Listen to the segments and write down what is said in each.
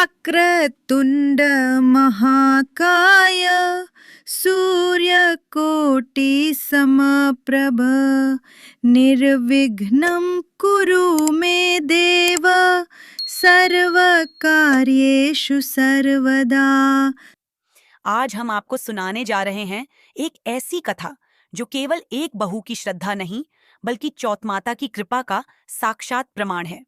वक्रतुण्ड महाकाय सूर्यकोटि समप्रभ निर्विघ्नं कुरु मे देव सर्वकार्येषु सर्वदा। आज हम आपको सुनाने जा रहे हैं एक ऐसी कथा जो केवल एक बहू की श्रद्धा नहीं बल्कि चौथमाता की कृपा का साक्षात प्रमाण है।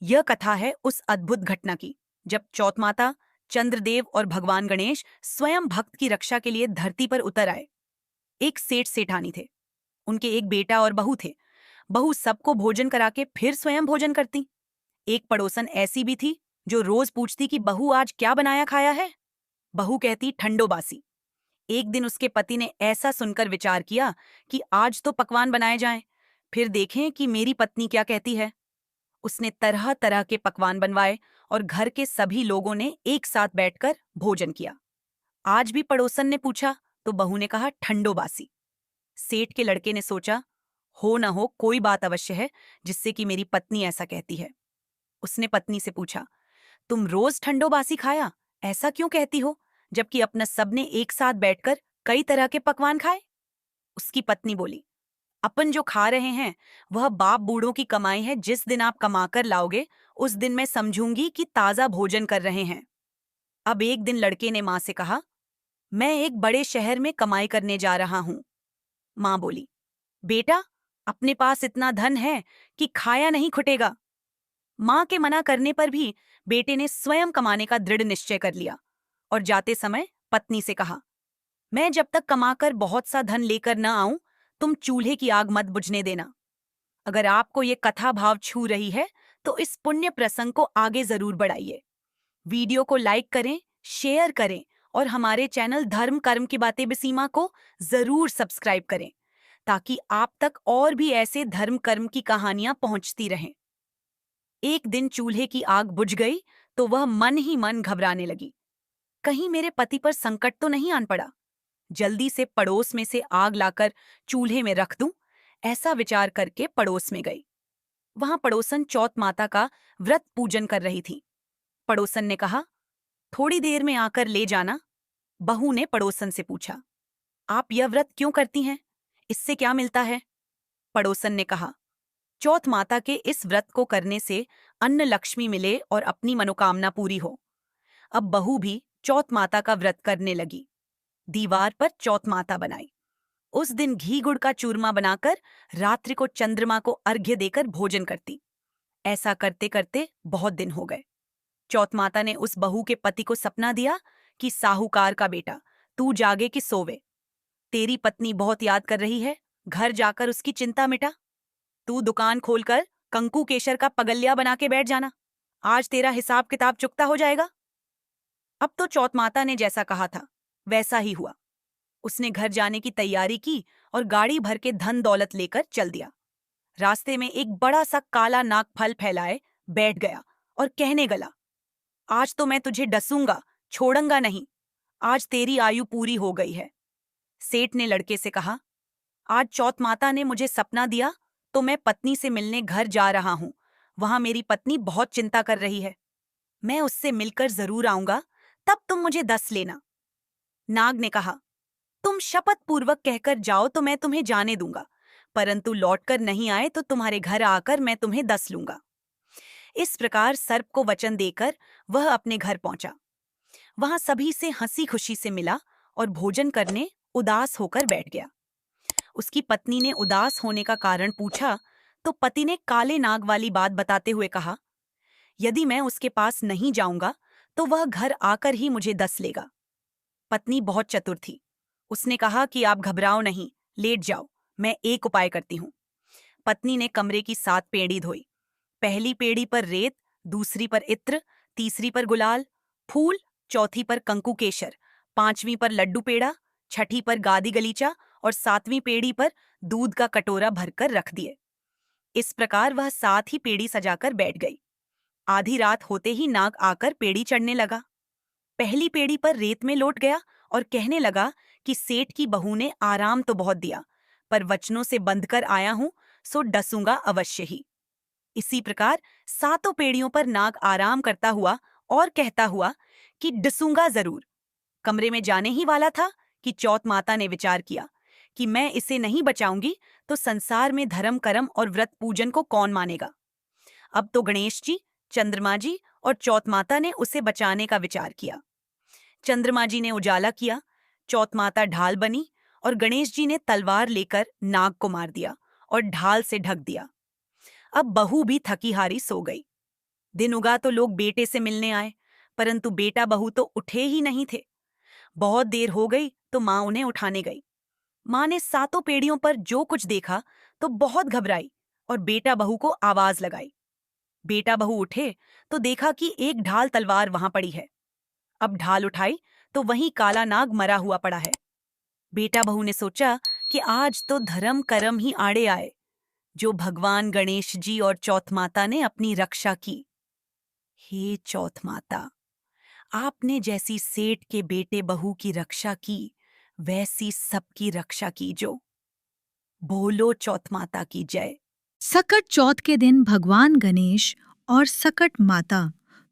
यह कथा है उस अद्भुत घटना की जब चौथमाता, चंद्रदेव और भगवान गणेश स्वयं भक्त की रक्षा के लिए धरती पर उतर आए। एक सेठ सेठानी थे। उनके एक बेटा और बहू थे। बहू सबको भोजन करा के फिर स्वयं भोजन करती। एक पड़ोसन ऐसी भी थी जो रोज पूछती कि बहू आज क्या बनाया खाया है। बहू कहती ठंडो बासी। एक दिन उसके पति ने ऐसा सुनकर विचार किया कि आज तो पकवान बनाए जाएं, फिर देखें कि मेरी पत्नी क्या कहती है। उसने तरह तरह के पकवान बनवाए और घर के सभी लोगों ने एक साथ बैठकर भोजन किया। आज भी पड़ोसन ने पूछा तो बहू ने कहा ठंडो बासी। सेठ के लड़के ने सोचा हो न हो कोई बात अवश्य है जिससे कि मेरी पत्नी ऐसा कहती है। उसने पत्नी से पूछा तुम रोज ठंडो बासी खाया, ऐसा क्यों कहती हो जबकि अपना सबने एक साथ बैठकर कई तरह के पकवान खाए। उसकी पत्नी बोली अपन जो खा रहे हैं वह बाप बूढ़ों की कमाई है। जिस दिन आप कमाकर लाओगे उस दिन मैं समझूंगी कि ताजा भोजन कर रहे हैं। अब एक दिन लड़के ने मां से कहा मैं एक बड़े शहर में कमाई करने जा रहा हूं। मां बोली बेटा अपने पास इतना धन है कि खाया नहीं खुटेगा। मां के मना करने पर भी बेटे ने स्वयं कमाने का दृढ़ निश्चय कर लिया और जाते समय पत्नी से कहा मैं जब तक कमाकर बहुत सा धन लेकर न आऊं तुम चूल्हे की आग मत बुझने देना। अगर आपको ये कथा भाव छू रही है तो इस पुण्य प्रसंग को आगे जरूर बढ़ाइए। वीडियो को लाइक करें, शेयर करें और हमारे चैनल धर्म कर्म की बातें बिसीमा को जरूर सब्सक्राइब करें ताकि आप तक और भी ऐसे धर्म कर्म की कहानियां पहुंचती रहें। एक दिन चूल्हे की आग बुझ गई तो वह मन ही मन घबराने लगी। कहीं मेरे पति पर संकट तो नहीं आन पड़ा। जल्दी से पड़ोस में से आग लाकर चूल्हे में रख दूं, ऐसा विचार करके पड़ोस में गई। वहां पड़ोसन चौथ माता का व्रत पूजन कर रही थी। पड़ोसन ने कहा थोड़ी देर में आकर ले जाना। बहू ने पड़ोसन से पूछा आप यह व्रत क्यों करती हैं, इससे क्या मिलता है। पड़ोसन ने कहा चौथ माता के इस व्रत को करने से अन्न लक्ष्मी मिले और अपनी मनोकामना पूरी हो। अब बहू भी चौथ माता का व्रत करने लगी। दीवार पर चौथ माता बनाई। उस दिन घी गुड़ का चूरमा बनाकर रात्रि को चंद्रमा को अर्घ्य देकर भोजन करती। ऐसा करते करते बहुत दिन हो गए। चौथ माता ने उस बहू के पति को सपना दिया कि साहूकार का बेटा तू जागे कि सोवे। तेरी पत्नी बहुत याद कर रही है, घर जाकर उसकी चिंता मिटा। तू दुकान खोलकर कंकु केशर का पगलिया बना के बैठ जाना, आज तेरा हिसाब किताब चुकता हो जाएगा। अब तो चौथ माता ने जैसा कहा था वैसा ही हुआ। उसने घर जाने की तैयारी की और गाड़ी भर के धन दौलत लेकर चल दिया। रास्ते में एक बड़ा सा काला नाग फल फैलाए बैठ गया और कहने गला आज तो मैं तुझे डसूंगा, छोड़ूंगा नहीं। आज तेरी आयु पूरी हो गई है। सेठ ने लड़के से कहा आज चौथ माता ने मुझे सपना दिया तो मैं पत्नी से मिलने घर जा रहा हूं। वहां मेरी पत्नी बहुत चिंता कर रही है। मैं उससे मिलकर जरूर आऊंगा, तब तुम मुझे दस लेना। नाग ने कहा तुम शपथ पूर्वक कहकर जाओ तो मैं तुम्हें जाने दूंगा, परंतु लौटकर नहीं आए तो तुम्हारे घर आकर मैं तुम्हें दस लूंगा। इस प्रकार सर्प को वचन देकर वह अपने घर पहुंचा। वहां सभी से हंसी खुशी से मिला और भोजन करने उदास होकर बैठ गया। उसकी पत्नी ने उदास होने का कारण पूछा तो पति ने काले नाग वाली बात बताते हुए कहा यदि मैं उसके पास नहीं जाऊंगा तो वह घर आकर ही मुझे दस लेगा। पत्नी बहुत चतुर थी। उसने कहा कि आप घबराओ नहीं, लेट जाओ, मैं एक उपाय करती हूं। पत्नी ने कमरे की 7 पेड़ी धोई। पहली पेड़ी पर रेत, दूसरी पर इत्र, तीसरी पर गुलाल, फूल, चौथी पर कंकु केशर, पांचवी पर लड्डू पेड़ा, छठी पर गादी गलीचा और 7वीं पेड़ी पर दूध का कटोरा भरकर रख दिए। इस प्रकार वह 7 ही पेड़ी सजाकर बैठ गई। आधी रात होते ही नाग आकर पेड़ी चढ़ने लगा। पहली पेड़ी पर रेत में लौट गया और कहने लगा कि सेठ की बहू ने आराम तो बहुत दिया, पर वचनों से बंध कर आया हूं, सो डसूंगा अवश्य ही। इसी प्रकार 7 पेड़ियों पर नाग आराम करता हुआ और कहता हुआ कि डसूंगा जरूर। कमरे में जाने ही वाला था कि चौथ माता ने विचार किया कि मैं इसे नहीं बचाऊंगी तो संसार में धर्म कर्म और व्रत पूजन को कौन मानेगा। अब तो गणेश जी, चंद्रमा जी और चौथ माता ने उसे बचाने का विचार किया। चंद्रमा जी ने उजाला किया, चौथ माता ढाल बनी और गणेश जी ने तलवार लेकर नाग को मार दिया और ढाल से ढक दिया। अब बहू भी थकी हारी सो गई। दिन उगा तो लोग बेटे से मिलने आए, परंतु बेटा बहू तो उठे ही नहीं थे। बहुत देर हो गई तो माँ उन्हें उठाने गई। माँ ने सातों पेड़ियों पर जो कुछ देखा तो बहुत घबराई और बेटा बहू को आवाज लगाई। बेटा बहू उठे तो देखा कि एक ढाल तलवार वहां पड़ी है। अब ढाल उठाई तो वहीं काला नाग मरा हुआ पड़ा है। बेटा बहू ने सोचा कि आज तो धर्म कर्म ही आड़े आए, जो भगवान गणेश जी और चौथ माता ने अपनी रक्षा की। हे चौथ माता, आपने जैसी सेठ के बेटे बहू की रक्षा की, वैसी सबकी रक्षा कीजो। बोलो चौथ माता की जय। सकट चौथ के दिन भगवान गणेश और सकट माता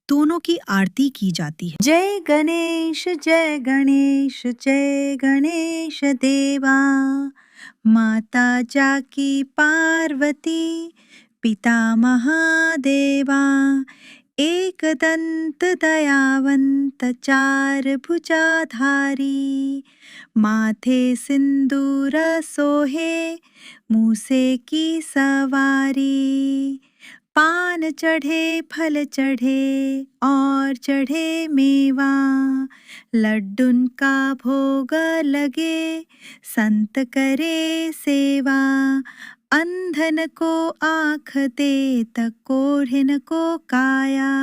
दोनों की आरती की जाती है। जय गणेश जय गणेश जय गणेश देवा, माता जाकी पार्वती पिता महादेवा, एक दंत दयावंत चार भुजाधारी, माथे सिंदूर सोहे मूसे की सवारी, पान चढ़े फल चढ़े और चढ़े मेवा, लड्डून का भोग लगे संत करे सेवा, अंधन को आँख देत कोढ़िन को काया,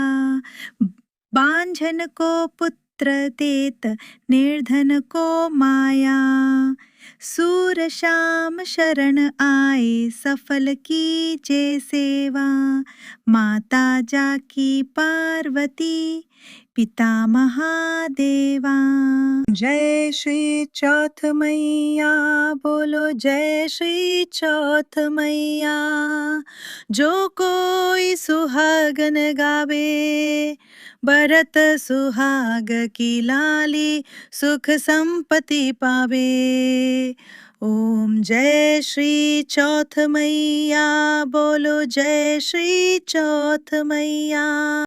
बांझन को पुत्र देत निर्धन को माया, सूर श्याम शरण आए सफल की जे सेवा, माता जाकी पार्वती पिता महादेवा। जय श्री चौथ मैया, बोलो जय श्री चौथ मैया, जो कोई सुहागन गावे भरत सुहाग की लाली, सुख संपत्ति पावे। ओम जय श्री चौथ मैया, बोलो जय श्री चौथ मैया।